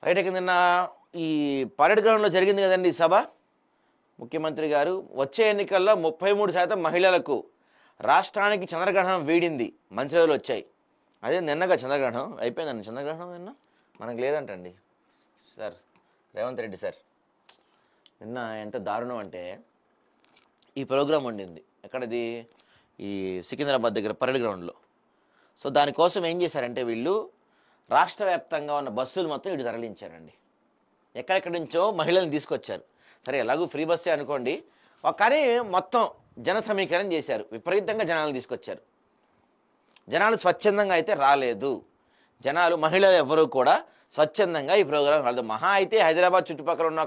Right. నిన్న ఈ parade గ్రౌండ్లో జరిగింది కదండి ఈ సభ. ముఖ్యమంత్రి గారు వచ్చే ఎన్నికల్లో 33% మహిళలకు, రాష్ట్రానికి చంద్రగ్రహణం వీడింది, మంచి రోజులు వచ్చాయి. అదే నిన్నగా చంద్రగ్రహణం అయిపోయిందండి. చంద్రగ్రహణం నిన్న మనకు లేదంటండి సార్ రేవంత్ రెడ్డి సార్. నిన్న ఎంత దారుణం అంటే ఈ ప్రోగ్రాం ఉండింది ఎక్కడది, ఈ సికింద్రాబాద్ దగ్గర పరేడ్ గ్రౌండ్లో. సో దానికోసం ఏం చేశారంటే వీళ్ళు రాష్ట్ర వ్యాప్తంగా ఉన్న బస్సులు మొత్తం ఇటు తరలించారండి. ఎక్కడెక్కడి నుంచో మహిళలను తీసుకొచ్చారు. సరే ఎలాగూ ఫ్రీ బస్సే అనుకోండి, కానీ మొత్తం జన సమీకరణ చేశారు. విపరీతంగా జనాలను తీసుకొచ్చారు. జనాలు స్వచ్ఛందంగా అయితే రాలేదు. మహిళలు ఎవరు కూడా స్వచ్ఛందంగా ఈ ప్రోగ్రాం రాలేదు. మహా అయితే హైదరాబాద్ చుట్టుపక్కల ఉన్న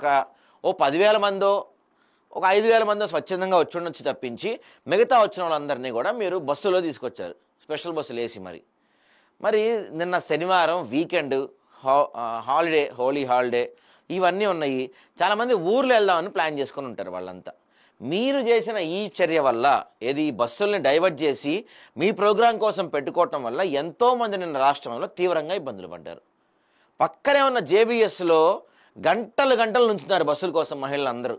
ఓ 10,000 మందో, ఒక 5,000 మందో స్వచ్ఛందంగా వచ్చి ఉండొచ్చు తప్పించి మిగతా వచ్చిన వాళ్ళందరినీ కూడా మీరు బస్సులో తీసుకొచ్చారు, స్పెషల్ బస్సులు వేసి. మరి నిన్న శనివారం వీకెండ్, హాలిడే, హోలీ హాలిడే ఇవన్నీ ఉన్నాయి. చాలామంది ఊర్లో వెళ్దామని ప్లాన్ చేసుకొని ఉంటారు వాళ్ళంతా. మీరు చేసిన ఈ చర్య వల్ల, ఏది బస్సుల్ని డైవర్ట్ చేసి మీ ప్రోగ్రాం కోసం పెట్టుకోవటం వల్ల ఎంతోమంది నిన్న రాష్ట్రంలో తీవ్రంగా ఇబ్బందులు పడ్డారు. పక్కనే ఉన్న జేబీఎస్లో గంటలు నుంచున్నారు బస్సుల కోసం మహిళలందరూ.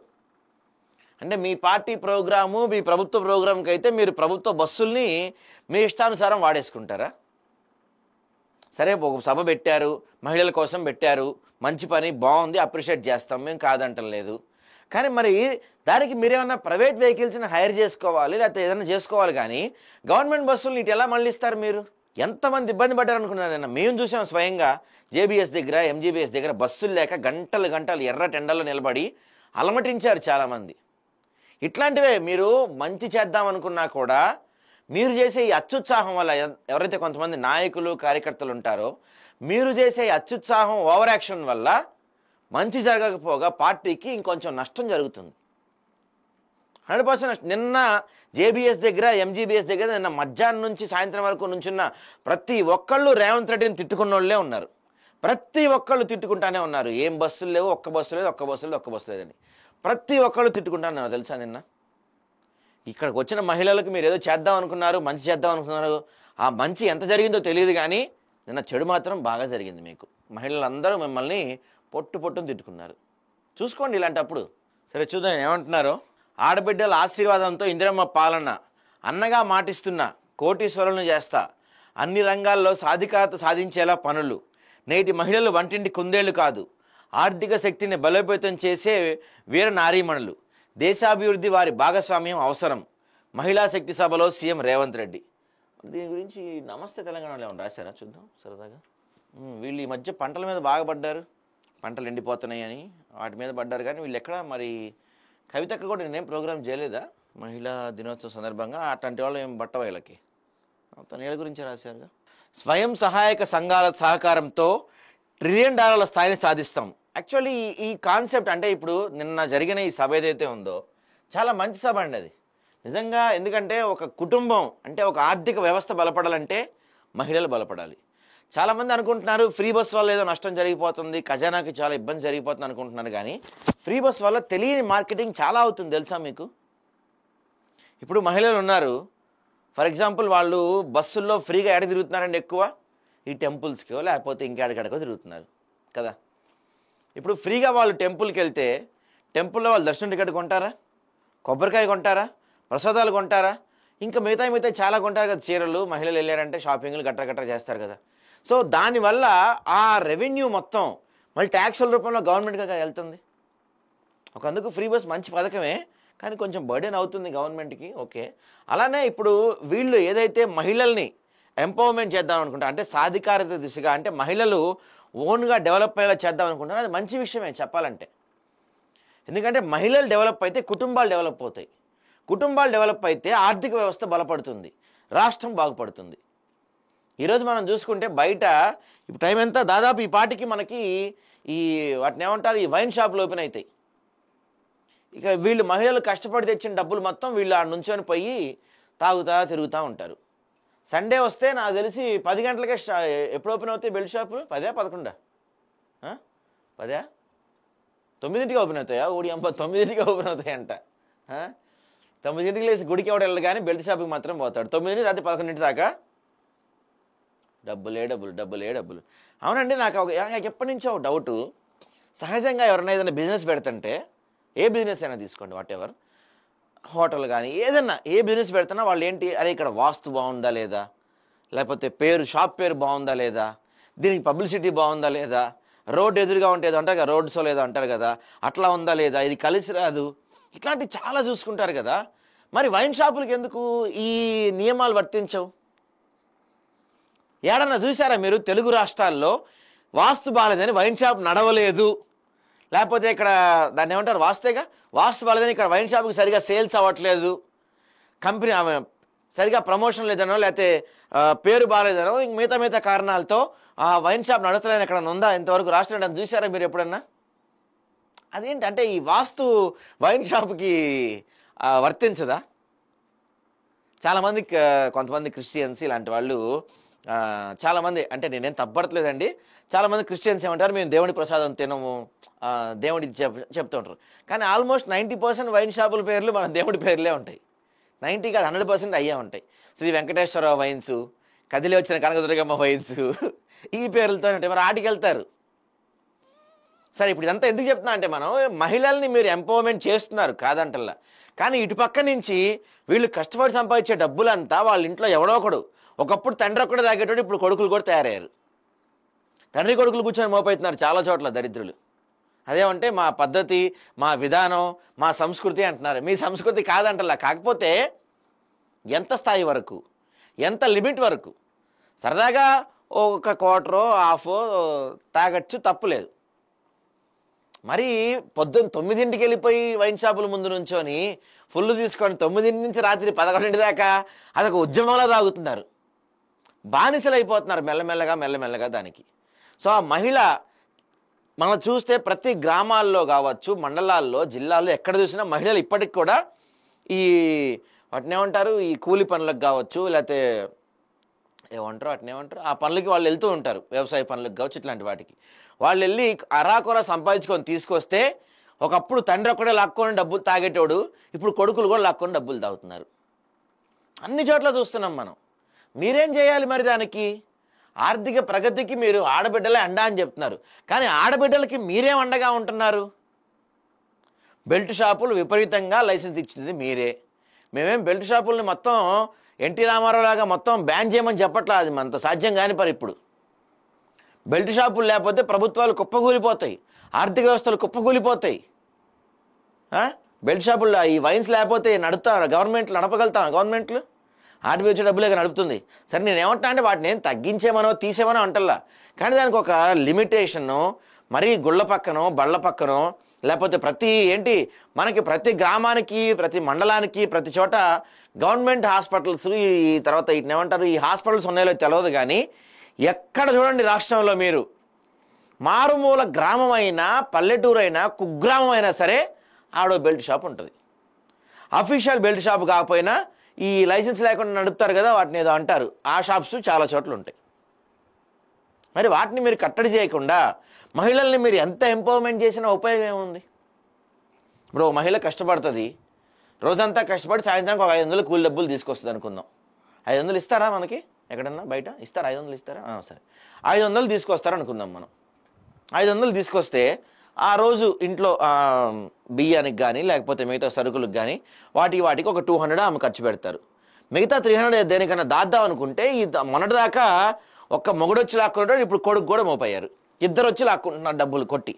అంటే మీ పార్టీ ప్రోగ్రాము, మీ ప్రభుత్వ ప్రోగ్రాంకి అయితే మీరు ప్రభుత్వ బస్సుల్ని మీ ఇష్టానుసారం వాడేసుకుంటారా? సరే, ఒక సభ పెట్టారు, మహిళల కోసం పెట్టారు, మంచి పని, బాగుంది, అప్రిషియేట్ చేస్తాం, మేము కాదంటం లేదు. కానీ మరి దానికి మీరేమన్నా ప్రైవేట్ వెహికల్స్ని హైర్ చేసుకోవాలి, లేకపోతే ఏదైనా చేసుకోవాలి. కానీ గవర్నమెంట్ బస్సులు ఇటు ఎలా మళ్ళిస్తారు మీరు? ఎంతమంది ఇబ్బంది పడ్డారు అనుకున్నారు. నిన్న మేము చూసాం స్వయంగా జేబీఎస్ దగ్గర, ఎంజీబీఎస్ దగ్గర బస్సులు లేక గంటలు ఎర్ర టెండర్లో నిలబడి అలమటించారు చాలామంది. ఇట్లాంటివే మీరు మంచి చేద్దాం అనుకున్నా కూడా మీరు చేసే ఈ అత్యుత్సాహం వల్ల, ఎవరైతే కొంతమంది నాయకులు, కార్యకర్తలు ఉంటారో, మీరు చేసే అత్యుత్సాహం, ఓవర్ యాక్షన్ వల్ల మంచి జరగకపోగా పార్టీకి ఇంకొంచెం నష్టం జరుగుతుంది. 100% నిన్న జేబీఎస్ దగ్గర, ఎంజీబీఎస్ దగ్గర నిన్న మధ్యాహ్నం నుంచి సాయంత్రం వరకు నుంచున్న ప్రతి ఒక్కళ్ళు రేవంత్ రెడ్డిని తిట్టుకున్న వాళ్ళే ఉన్నారు. ప్రతి ఒక్కళ్ళు తిట్టుకుంటానే ఉన్నారు. ఏం బస్సులు లేవు, ఒక్క బస్సు లేదని ప్రతి ఒక్కళ్ళు తిట్టుకుంటానే తెలుసా. నిన్న ఇక్కడికి వచ్చిన మహిళలకు మీరు ఏదో చేద్దాం అనుకున్నారు, మంచి చేద్దాం అనుకున్నారు. ఆ మంచి ఎంత జరిగిందో తెలియదు, కానీ నిన్న చెడు మాత్రం బాగా జరిగింది మీకు. మహిళలందరూ మిమ్మల్ని పొట్టును తిట్టుకున్నారు. చూసుకోండి ఇలాంటప్పుడు. సరే చూద్దాం ఏమంటున్నారు. ఆడబిడ్డల ఆశీర్వాదంతో ఇందిరమ్మ పాలన, అన్నగా మాటిస్తున్నా, కోటీశ్వరులను చేస్తా, అన్ని రంగాల్లో సాధికారత సాధించేలా పనులు, నేటి మహిళలు వంటింటి కుందేళ్లు కాదు, ఆర్థిక శక్తిని బలోపేతం చేసే వీర నారీమణులు, దేశాభివృద్ధి వారి భాగస్వామ్యం అవసరం, మహిళా శక్తి సభలో సీఎం రేవంత్ రెడ్డి. దీని గురించి నమస్తే తెలంగాణలో ఏమన్నా రాశారా? చూద్దాం సరదాగా. వీళ్ళు ఈ మధ్య పంటల మీద బాగా పడ్డారు, పంటలు ఎండిపోతున్నాయి అని వాటి మీద పడ్డారు. కానీ వీళ్ళు ఎక్కడ మరి కవితక్క కూడా నేనేం ప్రోగ్రామ్ చేయలేదా మహిళా దినోత్సవం సందర్భంగా? అట్లాంటి వాళ్ళు ఏం బట్ట వీళ్ళకి మొత్తం నీళ్ళ గురించి రాశారుగా. స్వయం సహాయక సంఘాల సహకారంతో $1 ట్రిలియన్ స్థాయిని సాధిస్తాం. యాక్చువల్లీ ఈ కాన్సెప్ట్ అంటే ఇప్పుడు నిన్న జరిగిన ఈ సభ ఏదైతే ఉందో చాలా మంచి సభ అండి అది నిజంగా. ఎందుకంటే ఒక కుటుంబం అంటే ఒక ఆర్థిక వ్యవస్థ బలపడాలంటే మహిళలు బలపడాలి. చాలామంది అనుకుంటున్నారు ఫ్రీ బస్ వల్ల ఏదో నష్టం జరిగిపోతుంది, ఖజానాకి చాలా ఇబ్బంది జరిగిపోతుంది అనుకుంటున్నారు. కానీ ఫ్రీ బస్ వల్ల తెలియని మార్కెటింగ్ చాలా అవుతుంది తెలుసా మీకు. ఇప్పుడు మహిళలు ఉన్నారు, ఫర్ ఎగ్జాంపుల్ వాళ్ళు బస్సుల్లో ఫ్రీగా ఎడ తిరుగుతున్నారండి ఎక్కువ, ఈ టెంపుల్స్కో లేకపోతే ఇంకెడకడకో తిరుగుతున్నారు కదా. ఇప్పుడు ఫ్రీగా వాళ్ళు టెంపుల్కి వెళ్తే టెంపుల్లో వాళ్ళు దర్శనం టికెట్ కొంటారా, కొబ్బరికాయ కొంటారా, ప్రసాదాలు కొంటారా, ఇంకా మిగతా చాలా కొంటారు కదా. చీరలు మహిళలు వెళ్ళారంటే షాపింగ్లు గట్ర చేస్తారు కదా. సో దానివల్ల ఆ రెవెన్యూ మొత్తం మళ్ళీ ట్యాక్సుల రూపంలో గవర్నమెంట్గా వెళ్తుంది. అందుకు ఫ్రీ బస్ మంచి పథకమే, కానీ కొంచెం బర్డెన్ అవుతుంది గవర్నమెంట్కి. ఓకే, అలానే ఇప్పుడు వీళ్ళు ఏదైతే మహిళల్ని ఎంపవర్మెంట్ చేద్దాం అనుకుంటారు, అంటే సాధికారత దిశగా, అంటే మహిళలు ఓన్గా డెవలప్ అయ్యేలా చేద్దాం అనుకుంటారు. అది మంచి విషయమే చెప్పాలంటే. ఎందుకంటే మహిళలు డెవలప్ అయితే కుటుంబాలు డెవలప్ అవుతాయి, కుటుంబాలు డెవలప్ అయితే ఆర్థిక వ్యవస్థ బలపడుతుంది, రాష్ట్రం బాగుపడుతుంది. ఈరోజు మనం చూసుకుంటే బయట ఇప్పుడు టైం ఎంత, దాదాపు ఈ పాటికి మనకి ఈ వాటిని ఏమంటారు, ఈ వైన్ షాపులు ఓపెన్ అవుతాయి. ఇక వీళ్ళు మహిళలు కష్టపడి తెచ్చిన డబ్బులు మొత్తం వీళ్ళు ఆ నుంచొని పోయి తాగుతా తిరుగుతూ ఉంటారు. సండే వస్తే నాకు తెలిసి 10 గంటలకే ఎప్పుడు ఓపెన్ అవుతాయి బెల్ట్ షాపులు? 10 11 10 9ంటికి ఓపెన్ అవుతాయా? 9ంటికి ఓపెన్ అవుతాయంట. 9ంటికి లేచి గుడికి ఎవడు వెళ్ళదు, కానీ బెల్ట్ షాప్కి మాత్రం పోతాడు 9 రాత్రి 11 దాకా. డబ్బులే డబ్బులు, డబ్బులే డబ్బులు. అవునండి, నాకు ఎప్పటి నుంచో ఒక డౌటు. సహజంగా ఎవరైనా ఏదైనా బిజినెస్ పెడుతుంటే, ఏ బిజినెస్ అయినా తీసుకోండి, వాట్ ఎవర్, హోటల్ కానీ ఏదన్నా ఏ బిజినెస్ పెడుతున్నా వాళ్ళు ఏంటి, అరే ఇక్కడ వాస్తు బాగుందా లేదా, లేకపోతే షాప్ పేరు బాగుందా లేదా, దీనికి పబ్లిసిటీ బాగుందా లేదా, రోడ్ ఎదురుగా ఉంటే ఏదో అంటారు కదా, రోడ్ షో లేదో అంటారు కదా, అట్లా ఉందా లేదా, ఇది కలిసి రాదు, ఇట్లాంటివి చాలా చూసుకుంటారు కదా. మరి వైన్ షాపులకి ఎందుకు ఈ నియమాలు వర్తించవు? ఏడన్నా చూసారా మీరు తెలుగు రాష్ట్రాల్లో వాస్తు బాలేదని వైన్ షాప్ నడవలేదు, లేకపోతే ఇక్కడ దాన్ని ఏమంటారు, వాస్తు బాలేదని ఇక్కడ వైన్ షాప్కి సరిగా సేల్స్ అవ్వట్లేదు, కంపెనీ సరిగా ప్రమోషన్ లేదనో, లేకపోతే పేరు బాగాలేదనో, ఇంక మిగతా కారణాలతో ఆ వైన్ షాప్ నడుస్తలేని ఎక్కడ ఉందా ఇంతవరకు రాష్ట్రం చూసారా మీరు ఎప్పుడన్నా? అదేంటంటే ఈ వాస్తు వైన్ షాప్కి వర్తించదా? చాలామంది కొంతమంది క్రిస్టియన్స్ ఇలాంటి వాళ్ళు చాలామంది, అంటే నేనేం తప్పడట్లేదండి, చాలామంది క్రిస్టియన్స్ ఏమంటారు, మేము దేవుడి ప్రసాదం తినము, దేవుడి చెప్తూ ఉంటారు. కానీ ఆల్మోస్ట్ 90% వైన్ షాపుల పేర్లు మన దేవుడి పేర్లే ఉంటాయి. 90 కాదు 100% అయ్యే ఉంటాయి. శ్రీ వెంకటేశ్వరరావు వైన్స్, కదిలి వచ్చిన కనకదుర్గమ్మ వైన్స్, ఈ పేర్లతో ఉంటాయి. మరి ఆటికి వెళ్తారు. సరే, ఇప్పుడు ఇదంతా ఎందుకు చెప్తున్నా అంటే, మనం మహిళల్ని మీరు ఎంపవర్మెంట్ చేస్తున్నారు కాదంటల్లా, కానీ ఇటుపక్క నుంచి వీళ్ళు కష్టపడి సంపాదించే డబ్బులంతా వాళ్ళ ఇంట్లో ఎవడో ఒకడు, ఒకప్పుడు తండ్రి ఒక్కడే తాగేటోడు, ఇప్పుడు కొడుకులు కూడా తయారయ్యారు. తండ్రి కొడుకులు కూర్చొని మోపవుతున్నారు చాలా చోట్ల దరిద్రులు. అదేమంటే మా పద్ధతి, మా విధానం, మా సంస్కృతి అంటున్నారు. మీ సంస్కృతి కాదంటల్లా, కాకపోతే ఎంత స్థాయి వరకు, ఎంత లిమిట్ వరకు. సరదాగా ఒక క్వార్టరో హాఫో తాగచ్చు, తప్పులేదు. మరి పొద్దున్న 9ంటికి వెళ్ళిపోయి వైన్ షాపుల ముందు నుంచొని ఫుల్ తీసుకొని 9 నుంచి రాత్రి 11 దాకా అదొక ఉద్యమంలో తాగుతున్నారు. బానిసలు అయిపోతున్నారు మెల్లమెల్లగా దానికి. సో ఆ మహిళ మనం చూస్తే ప్రతి గ్రామాల్లో కావచ్చు, మండలాల్లో, జిల్లాల్లో ఎక్కడ చూసినా మహిళలు ఇప్పటికి కూడా ఈ వాటినేమంటారు, ఈ కూలి పనులకు కావచ్చు, లేకపోతే ఏమంటారు ఆ పనులకి వాళ్ళు వెళ్తూ ఉంటారు. వ్యవసాయ పనులకు కావచ్చు, ఇట్లాంటి వాటికి వాళ్ళు వెళ్ళి అరాకొర సంపాదించుకొని తీసుకొస్తే, ఒకప్పుడు తండ్రి ఒక్కడే లాక్కొని డబ్బులు తాగేటోడు, ఇప్పుడు కొడుకులు కూడా లాక్కొని డబ్బులు తాగుతున్నారు. అన్ని చోట్ల చూస్తున్నాం మనం. మీరేం చేయాలి మరి దానికి? ఆర్థిక ప్రగతికి మీరు ఆడబిడ్డలే అండా అని చెప్తున్నారు, కానీ ఆడబిడ్డలకి మీరేం అండగా ఉంటున్నారు? బెల్ట్ షాపులు విపరీతంగా లైసెన్స్ ఇచ్చింది మీరే. మేమేం బెల్ట్ షాపుల్ని మొత్తం ఎన్టీ రామారావు లాగా మొత్తం బ్యాన్ చేయమని చెప్పట్లా, అది మనతో సాధ్యం కాని పని. ఇప్పుడు బెల్ట్ షాపులు లేకపోతే ప్రభుత్వాలు కుప్పకూలిపోతాయి, ఆర్థిక వ్యవస్థలు కుప్పకూలిపోతాయి. బెల్ట్ షాపుల్లో ఈ వైన్స్ లేకపోతే గవర్నమెంట్లు నడపగలుగుతాం? గవర్నమెంట్లు ఆర్టీవీ వచ్చే డబ్బులే నడుపుతుంది. సరే, నేనేమంటా అంటే వాటిని ఏం తగ్గించేమనో తీసేమనో అంటల్లా, కానీ దానికి ఒక లిమిటేషను, మరీ గుళ్ళ పక్కనో బళ్ళ పక్కనో, లేకపోతే మనకి ప్రతి గ్రామానికి, ప్రతి మండలానికి, ప్రతి చోట గవర్నమెంట్ హాస్పిటల్స్, ఈ తర్వాత వీటిని ఈ హాస్పిటల్స్ ఉన్నాయో తెలియదు, కానీ ఎక్కడ చూడండి రాష్ట్రంలో మీరు మారుమూల గ్రామం అయినా, పల్లెటూరు అయినా, కుగ్రామం అయినా సరే ఆడో బెల్ట్ షాప్ ఉంటుంది. అఫీషియల్ బెల్ట్ షాప్ కాకపోయినా ఈ లైసెన్స్ లేకుండా నడుపుతారు కదా, వాటిని ఏదో అంటారు, ఆ షాప్స్ చాలా చోట్ల ఉంటాయి. మరి వాటిని మీరు కట్టడి చేయకుండా మహిళల్ని మీరు ఎంత ఎంపవర్మెంట్ చేసినా ఉపయోగం ఏముంది? ఇప్పుడు ఒక మహిళ కష్టపడుతుంది, రోజంతా కష్టపడి సాయంత్రానికి ఒక 500 కూలి డబ్బులు తీసుకొస్తుంది అనుకుందాం. 500 ఇస్తారా మనకి? ఎక్కడన్నా బయట ఇస్తారా? 500 ఇస్తారా? సరే, 500 తీసుకొస్తారు అనుకుందాం మనం. 500 తీసుకొస్తే ఆ రోజు ఇంట్లో బియ్యానికి కానీ, లేకపోతే మిగతా సరుకులకు కానీ, వాటికి ఒక 200 ఆమె ఖర్చు పెడతారు. మిగతా 300 దేనికన్నా దాద్దాం అనుకుంటే, ఈ మొన్నటిదాకా ఒక్క మొగుడొచ్చి లాక్కుంటాడు, ఇప్పుడు కొడుకు కూడా మోపయ్యారు, ఇద్దరు వచ్చి లాక్కుంటున్నారు డబ్బులు కొట్టి.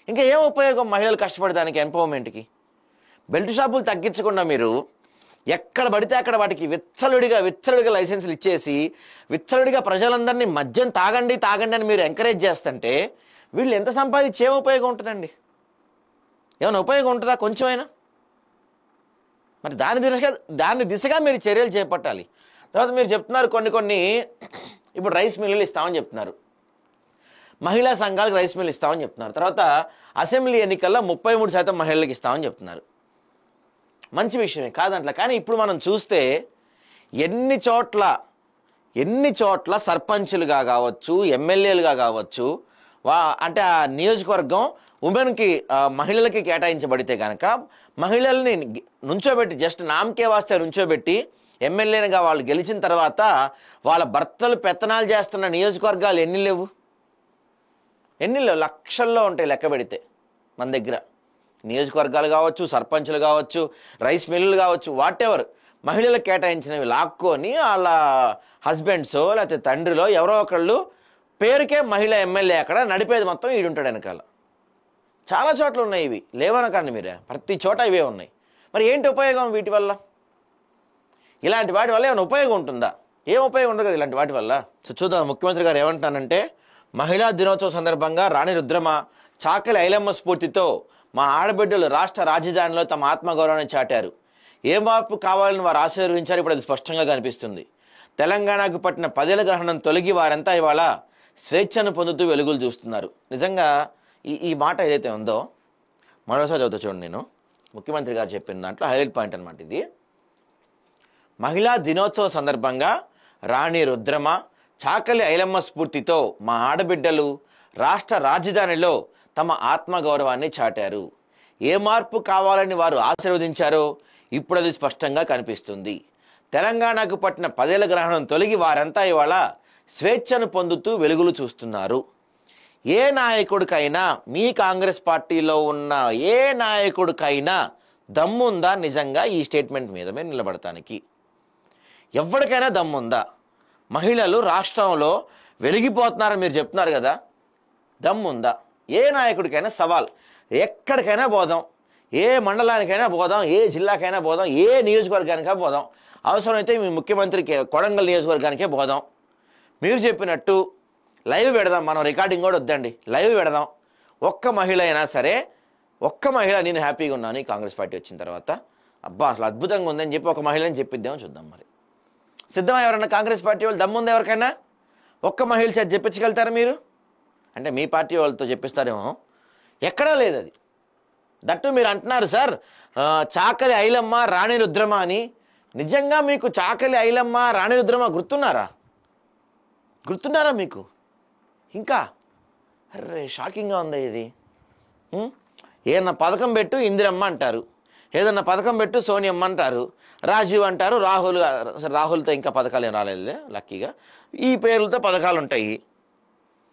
ఇంకా ఏం ఉపయోగం మహిళలు కష్టపడడానికి, ఎంపవర్మెంట్కి? బెల్ట్ షాపులు తగ్గించకుండా మీరు ఎక్కడ పడితే అక్కడ వాటికి విచ్చలుడిగా లైసెన్సులు ఇచ్చేసి, విచ్చలుడిగా ప్రజలందరినీ మద్యం తాగండి అని మీరు ఎంకరేజ్ చేస్తుంటే, వీళ్ళు ఎంత సంపాదించి ఏం ఉపయోగం ఉంటుందండి? ఏమైనా ఉపయోగం ఉంటుందా కొంచెమైనా? మరి దాని దిశగా మీరు చర్యలు చేపట్టాలి. తర్వాత మీరు చెప్తున్నారు కొన్ని ఇప్పుడు రైస్ మిల్లులు ఇస్తామని చెప్తున్నారు, మహిళా సంఘాలకు రైస్ మిల్లు ఇస్తామని చెప్తున్నారు. తర్వాత అసెంబ్లీ ఎన్నికల్లో 33% మహిళలకు ఇస్తామని చెప్తున్నారు. మంచి విషయమే కాదంట్లా, కానీ ఇప్పుడు మనం చూస్తే ఎన్ని చోట్ల సర్పంచులుగా కావచ్చు, ఎమ్మెల్యేలుగా కావచ్చు, అంటే ఆ నియోజకవర్గం ఉమెన్కి, మహిళలకి కేటాయించబడితే కనుక మహిళల్ని నుంచోబెట్టి, జస్ట్ నామకే వాస్తే నుంచోబెట్టి ఎమ్మెల్యేలుగా వాళ్ళు గెలిచిన తర్వాత వాళ్ళ భర్తలు పెత్తనాలు చేస్తున్న నియోజకవర్గాలు ఎన్ని లేవు? ఎన్ని లేవు? లక్షల్లో ఉంటాయి లెక్క పెడితే మన దగ్గర. నియోజకవర్గాలు కావచ్చు, సర్పంచులు కావచ్చు, రైస్ మిల్లులు కావచ్చు, వాట్ ఎవర్, మహిళలకు కేటాయించినవి లాక్కొని వాళ్ళ హస్బెండ్సో లేకపోతే తండ్రిలో ఎవరో ఒకళ్ళు పేరుకే మహిళ ఎమ్మెల్యే అక్కడ నడిపేది మొత్తం ఈడుంటాడు వెనకాల. చాలా చోట్ల ఉన్నాయి ఇవి, లేవనకండి మీరే, ప్రతి చోట ఇవే ఉన్నాయి. మరి ఏంటి ఉపయోగం వీటి వల్ల? ఇలాంటి వాటి వల్ల ఏమైనా ఉపయోగం ఉంటుందా? ఏం ఉపయోగం ఉండదు కదా ఇలాంటి వాటి వల్ల. సో చూద్దాం ముఖ్యమంత్రి గారు ఏమంటున్నానంటే, మహిళా దినోత్సవం సందర్భంగా రాణి రుద్రమ చాకలి ఐలమ్మ స్ఫూర్తితో మా ఆడబిడ్డలు రాష్ట్ర రాజధానిలో తమ ఆత్మగౌరవాన్ని చాటారు. ఏ మార్పు కావాలని వారు ఆశీర్వదించారు. ఇప్పుడు అది స్పష్టంగా కనిపిస్తుంది. తెలంగాణకు పట్టిన 10 ఏళ్ల గ్రహణం తొలగి వారంతా ఇవాళ స్వేచ్ఛను పొందుతూ వెలుగులు చూస్తున్నారు. నిజంగా ఈ మాట ఏదైతే ఉందో మరోసారి చదువుతా చూడండి. నేను ముఖ్యమంత్రి గారు చెప్పిన దాంట్లో హైలైట్ పాయింట్ అనమాట ఇది. మహిళా దినోత్సవ సందర్భంగా రాణి రుద్రమ చాకలి ఐలమ్మ స్ఫూర్తితో మా ఆడబిడ్డలు రాష్ట్ర రాజధానిలో తమ ఆత్మగౌరవాన్ని చాటారు. ఏ మార్పు కావాలని వారు ఆశీర్వదించారో ఇప్పుడు అది స్పష్టంగా కనిపిస్తుంది. తెలంగాణకు పట్టిన 10 ఏళ్ల గ్రహణం తొలగి వారంతా ఇవాళ స్వేచ్ఛను పొందుతూ వెలుగులు చూస్తున్నారు. ఏ నాయకుడికైనా, మీ కాంగ్రెస్ పార్టీలో ఉన్న ఏ నాయకుడికైనా దమ్ముందా నిజంగా ఈ స్టేట్మెంట్ మీద మేము నిలబడటానికి? ఎవరికైనా దమ్ముందా? మహిళలు రాష్ట్రంలో వెలిగిపోతున్నారని మీరు చెప్తున్నారు కదా, దమ్ముందా? ఏ నాయకుడికైనా సవాల్. ఎక్కడికైనా పోదాం, ఏ మండలానికైనా పోదాం, ఏ జిల్లాకైనా పోదాం, ఏ నియోజకవర్గానికైనా పోదాం, అవసరమైతే మీ ముఖ్యమంత్రికి కొడంగల్ నియోజకవర్గానికే పోదాం. మీరు చెప్పినట్టు లైవ్ పెడదాం, మనం రికార్డింగ్ కూడా వద్దండి, లైవ్ పెడదాం. ఒక్క మహిళ అయినా సరే, ఒక్క మహిళ నేను హ్యాపీగా ఉన్నాను ఈ కాంగ్రెస్ పార్టీ వచ్చిన తర్వాత, అబ్బా అసలు అద్భుతంగా ఉందని చెప్పి ఒక మహిళని చెప్పిద్దామో చూద్దాం. మరి సిద్ధమా ఎవరన్నా కాంగ్రెస్ పార్టీ వాళ్ళు? దమ్ముంది ఎవరికైనా? ఒక్క మహిళ చేత చెప్పించగలుగుతారా మీరు? అంటే మీ పార్టీ వాళ్ళతో చెప్పిస్తారేమో, ఎక్కడా లేదు అది. దట్టు మీరు అంటున్నారు సార్ చాకలి ఐలమ్మ రాణి రుద్రమ అని. నిజంగా మీకు చాకలి ఐలమ్మ రాణి రుద్రమ గుర్తున్నారా? మీకు ఇంకా? అర్రే షాకింగ్గా ఉంది ఇది. ఏదన్నా పథకం పెట్టు ఇందిరమ్మ అంటారు, ఏదన్నా పథకం పెట్టు సోనియమ్మ అంటారు, రాజీవ్ అంటారు, రాహుల్తో ఇంకా పథకాలు ఏం రాలేదు లక్కీగా. ఈ పేర్లతో పథకాలు ఉంటాయి.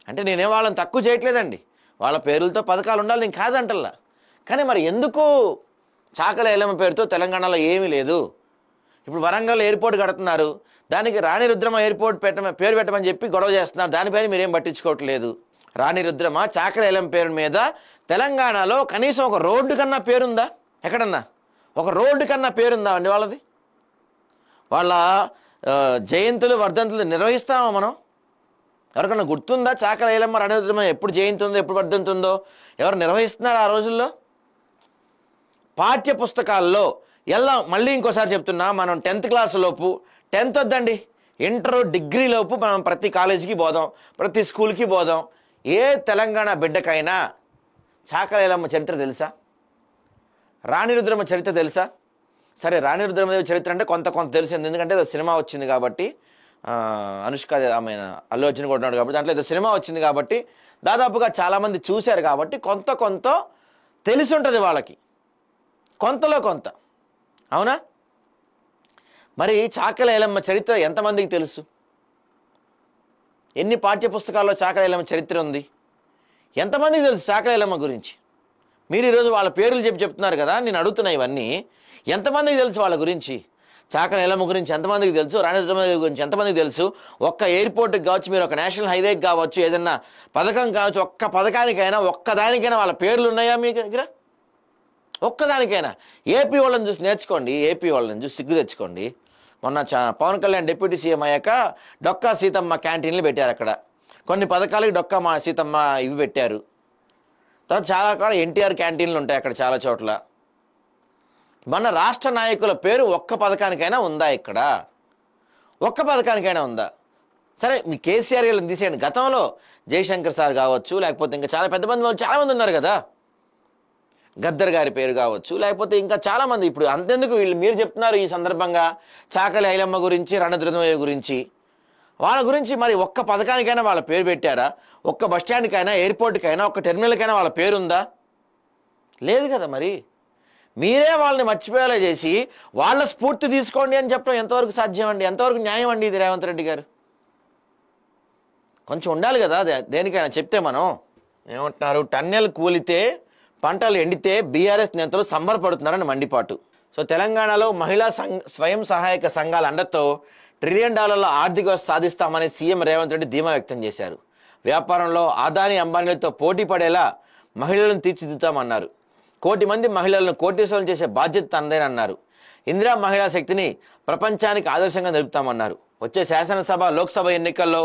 అంటే నేనేం వాళ్ళని తక్కువ చేయట్లేదండి, వాళ్ళ పేర్లతో పథకాలు ఉండాలి, నేను కాదంటల్లా. కానీ మరి ఎందుకు చాకలి ఐలమ్మ పేరుతో తెలంగాణలో ఏమీ లేదు? ఇప్పుడు వరంగల్ ఎయిర్పోర్ట్ కడుతున్నారు, దానికి రాణి రుద్రమ ఎయిర్పోర్ట్ పేరు పెట్టమని చెప్పి గొడవ చేస్తున్నారు, దానిపైన మీరేం పట్టించుకోవట్లేదు. రాణి రుద్రమ చాకలి ఐలమ్మ పేరు మీద తెలంగాణలో కనీసం ఒక రోడ్డు కన్నా పేరుందా? ఎక్కడన్నా ఒక రోడ్డు కన్నా పేరుందా అండి వాళ్ళది? వాళ్ళ జయంతులు వర్ధంతులు నిర్వహిస్తామా మనం? ఎవరికన్నా గుర్తుందా చాకలి ఐలమ్మ రాణి రుద్రమ ఎప్పుడు జయంతి ఉందో, ఎప్పుడు వర్ధంతి ఉందో? ఎవరు నిర్వహిస్తున్నారు ఆ రోజుల్లో? పాఠ్య పుస్తకాల్లో మళ్ళీ ఇంకోసారి చెప్తున్నా, మనం 10th క్లాస్ లోపు, 10th వద్దండి, ఇంటర్ డిగ్రీ లోపు మనం ప్రతి కాలేజీకి పోదాం, ప్రతి స్కూల్కి పోదాం. ఏ తెలంగాణ బిడ్డకైనా చాకలి ఐలమ్మ చరిత్ర తెలుసా? రాణి రుద్రమ చరిత్ర తెలుసా? సరే, రాణి రుద్రమదేవి చరిత్ర అంటే కొంత తెలిసింది, ఎందుకంటే సినిమా వచ్చింది కాబట్టి, అనుష్క ఆమె అల్లు అర్జున్ కూడా ఉన్నాడు కాబట్టి, దాంట్లో ఏదో సినిమా వచ్చింది కాబట్టి దాదాపుగా చాలామంది చూశారు కాబట్టి కొంత తెలిసి ఉంటుంది వాళ్ళకి, కొంతలో కొంత. అవునా? మరి చాకలి ఐలమ్మ చరిత్ర ఎంతమందికి తెలుసు? ఎన్ని పాఠ్యపుస్తకాల్లో చాకలి ఐలమ్మ చరిత్ర ఉంది? ఎంతమందికి తెలుసు చాకలి ఐలమ్మ గురించి? మీరు ఈరోజు వాళ్ళ పేర్లు చెప్తున్నారు కదా, నేను అడుగుతున్నా ఇవన్నీ ఎంతమందికి తెలుసు వాళ్ళ గురించి? చాకలి ఐలమ్మ గురించి ఎంతమందికి తెలుసు? రాణి రుద్రమదేవి గురించి ఎంతమందికి తెలుసు? ఒక్క ఎయిర్పోర్ట్కి కావచ్చు, మీరు ఒక నేషనల్ హైవేకి కావచ్చు, ఏదన్నా పథకం కావచ్చు, ఒక్క పథకానికైనా ఒక్కదానికైనా వాళ్ళ పేర్లు ఉన్నాయా మీ దగ్గర? ఒక్కదానికైనా? ఏపీ వాళ్ళని చూసి నేర్చుకోండి, ఏపీ వాళ్ళని చూసి సిగ్గు తెచ్చుకోండి. మొన్న పవన్ కళ్యాణ్ డిప్యూటీ సీఎం అయ్యాక డొక్కా సీతమ్మ క్యాంటీన్లు పెట్టారు. అక్కడ కొన్ని పథకాలకి డొక్కా మా సీతమ్మ ఇవి పెట్టారు. తర్వాత చాలా కాలం ఎన్టీఆర్ క్యాంటీన్లు ఉంటాయి అక్కడ చాలా చోట్ల. మన రాష్ట్ర నాయకుల పేరు ఒక్క పథకానికైనా ఉందా ఇక్కడ? ఒక్క పథకానికైనా ఉందా? సరే, మీ కేసీఆర్ వీళ్ళని తీసేయండి. గతంలో జయశంకర్ సార్ కావచ్చు, లేకపోతే ఇంకా చాలా చాలామంది ఉన్నారు కదా, గద్దర్ గారి పేరు కావచ్చు, లేకపోతే ఇంకా చాలామంది. ఇప్పుడు అంతెందుకు మీరు చెప్తున్నారు ఈ సందర్భంగా చాకలి ఐలమ్మ గురించి, రాణి రుద్రమదేవి గురించి, వాళ్ళ గురించి మరి ఒక్క పథకానికైనా వాళ్ళ పేరు పెట్టారా? ఒక్క బస్ స్టాండ్కైనా, ఎయిర్పోర్ట్కైనా, ఒక్క టెర్మినల్కైనా వాళ్ళ పేరుందా? లేదు కదా. మరి మీరే వాళ్ళని మర్చిపోయేలా చేసి వాళ్ళ స్ఫూర్తి తీసుకోండి అని చెప్పడం ఎంతవరకు సాధ్యం అండి? ఎంతవరకు న్యాయం అండి ఇది రేవంత్ రెడ్డి గారు? కొంచెం ఉండాలి కదా దేనికైనా చెప్తే. మనం ఏమంటున్నారు, టన్నెల్ కూలితే పంటలు ఎండితే బీఆర్ఎస్ నేతలు సంబరపడుతున్నారని మండిపాటు. సో తెలంగాణలో మహిళా స్వయం సహాయక సంఘాల అండతో $1 ట్రిలియన్ ఆర్థిక వ్యవస్థ సాధిస్తామని సీఎం రేవంత్ రెడ్డి ధీమా వ్యక్తం చేశారు. వ్యాపారంలో అదానీ అంబానీలతో పోటీ పడేలా మహిళలను తీర్చిదిద్దామన్నారు. 1 కోటి మంది మహిళలను కోటీశ్వరం చేసే బాధ్యత తనదేనన్నారు. ఇందిరా మహిళా శక్తిని ప్రపంచానికి ఆదర్శంగా నిలుపుతామన్నారు. వచ్చే శాసనసభ, లోక్సభ ఎన్నికల్లో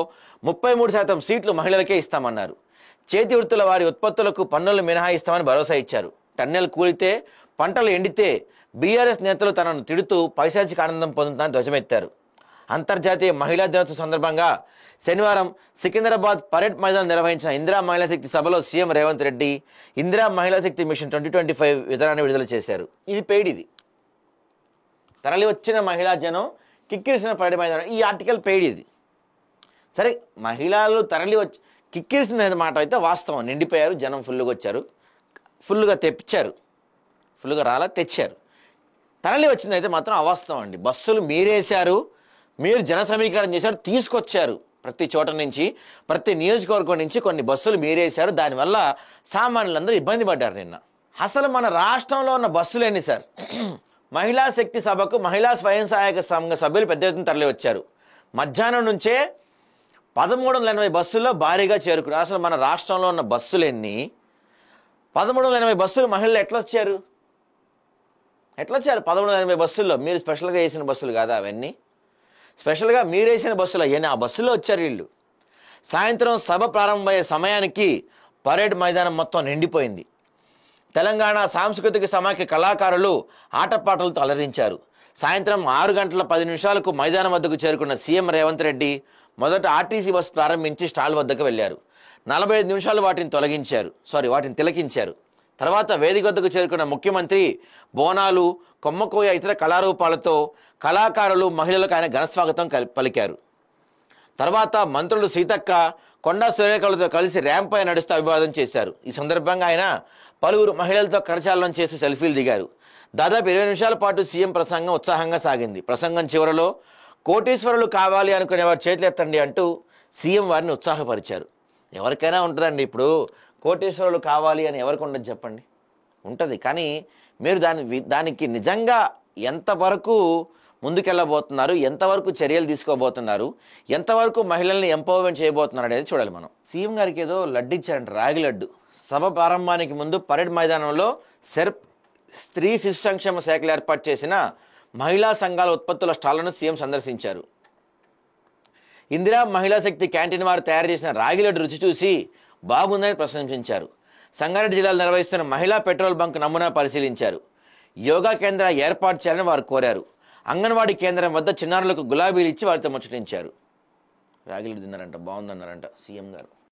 33% సీట్లు మహిళలకే ఇస్తామన్నారు. చేతి వృత్తుల వారి ఉత్పత్తులకు పన్నులు మినహాయిస్తామని భరోసా ఇచ్చారు. టన్నెల్ కూలితే పంటలు ఎండితే బీఆర్ఎస్ నేతలు తనను తిడుతూ పైశాచిక ఆనందం పొందుతారని ధ్వజమెత్తారు. అంతర్జాతీయ మహిళా దినోత్సవం సందర్భంగా శనివారం సికింద్రాబాద్ పరేడ్ మైదానం నిర్వహించిన ఇందిరా మహిళా శక్తి సభలో సీఎం రేవంత్ రెడ్డి ఇందిరా మహిళా శక్తి మిషన్ 2025 విధానాన్ని విడుదల చేశారు. ఇది పెయిడ్. ఇది తరలి వచ్చిన మహిళా జనం కిక్కిరిసిన పరేడ్ మైదానం. ఈ ఆర్టికల్ పెయిడ్. ఇది సరే, మహిళలు తరలి వచ్చి కిక్కిరిసిన మాట అయితే వాస్తవం. నిండిపోయారు, జనం ఫుల్గా వచ్చారు, ఫుల్గా తెప్పించారు, ఫుల్గా రాలా తెచ్చారు. తరలి వచ్చింది అయితే మాత్రం అవాస్తవం అండి. బస్సులు మీరేశారు, మీరు జన సమీకరణ చేశారు, తీసుకొచ్చారు. ప్రతి చోట నుంచి, ప్రతి నియోజకవర్గం నుంచి కొన్ని బస్సులు మీరేశారు. దానివల్ల సామాన్యులందరూ ఇబ్బంది పడ్డారు నిన్న. అసలు మన రాష్ట్రంలో ఉన్న బస్సులు ఎన్ని సార్? మహిళా శక్తి సభకు మహిళా స్వయం సహాయక సంఘ సభ్యులు పెద్ద ఎత్తున తరలి వచ్చారు. మధ్యాహ్నం నుంచే 1380 బస్సుల్లో భారీగా చేరుకున్నారు. అసలు మన రాష్ట్రంలో ఉన్న బస్సులు ఎన్ని? 1380 బస్సులు మహిళలు ఎట్లా వచ్చారు? 1380 బస్సుల్లో మీరు స్పెషల్గా వేసిన బస్సులు కాదా అవన్నీ? స్పెషల్గా మీరు వేసిన బస్సులు అవన్నీ, ఆ బస్సులో వచ్చారు వీళ్ళు. సాయంత్రం సభ ప్రారంభమయ్యే సమయానికి పరేడ్ మైదానం మొత్తం నిండిపోయింది. తెలంగాణ సాంస్కృతిక సమాఖ్య కళాకారులు ఆటపాటలతో అలరించారు. సాయంత్రం 6:10 మైదానం వద్దకు చేరుకున్న సీఎం రేవంత్ రెడ్డి మొదట ఆర్టీసీ బస్సు ప్రారంభించి స్టాల్ వద్దకు వెళ్లారు. 45 నిమిషాలు వాటిని తిలకించారు. తర్వాత వేదిక వద్దకు చేరుకున్న ముఖ్యమంత్రి బోనాలు, కొమ్మకోయ ఇతర కళారూపాలతో కళాకారులు, మహిళలకు ఆయన ఘనస్వాగతం పలికారు. తర్వాత మంత్రులు సీతక్క, కొండా సురేఖలతో కలిసి ర్యాంప్పై నడుస్తూ అభివాదం చేశారు. ఈ సందర్భంగా ఆయన పలువురు మహిళలతో కరచాలనం చేసి సెల్ఫీలు దిగారు. దాదాపు 20 నిమిషాల పాటు సీఎం ప్రసంగం ఉత్సాహంగా సాగింది. ప్రసంగం చివరలో కోటీశ్వరులు కావాలి అనుకునే వారు చేతులు ఎత్తండి అంటూ సీఎం వారిని ఉత్సాహపరిచారు. ఎవరికైనా ఉంటుందండి, ఇప్పుడు కోటీశ్వరులు కావాలి అని ఎవరికి ఉండదు చెప్పండి? ఉంటుంది. కానీ మీరు దానికి నిజంగా ఎంతవరకు ముందుకెళ్ళబోతున్నారు, ఎంతవరకు చర్యలు తీసుకోబోతున్నారు, ఎంతవరకు మహిళల్ని ఎంపవర్మెంట్ చేయబోతున్నారు అనేది చూడాలి మనం. సీఎం గారికి ఏదో లడ్డు ఇచ్చారంట, రాగి లడ్డు. సభ ప్రారంభానికి ముందు పరేడ్ మైదానంలో స్త్రీ శిశు సంక్షేమ శాఖలు ఏర్పాటు చేసిన మహిళా సంఘాల ఉత్పత్తుల స్టాళ్లను సీఎం సందర్శించారు. ఇందిరా మహిళా శక్తి క్యాంటీన్ వారు తయారు చేసిన రాగి లడ్డు రుచి చూసి బాగుందని ప్రశంసించారు. సంగారెడ్డి జిల్లాలో నిర్వహిస్తున్న మహిళా పెట్రోల్ బంక్ నమూనా పరిశీలించారు. యోగా కేంద్రం ఏర్పాటు చేయాలని వారు కోరారు. అంగన్వాడీ కేంద్రం వద్ద చిన్నారులకు గులాబీలు ఇచ్చి వారితో ముచ్చటించారు. రాగి లడ్డు తిన్నారంట, బాగుందన్నారంట సీఎం గారు.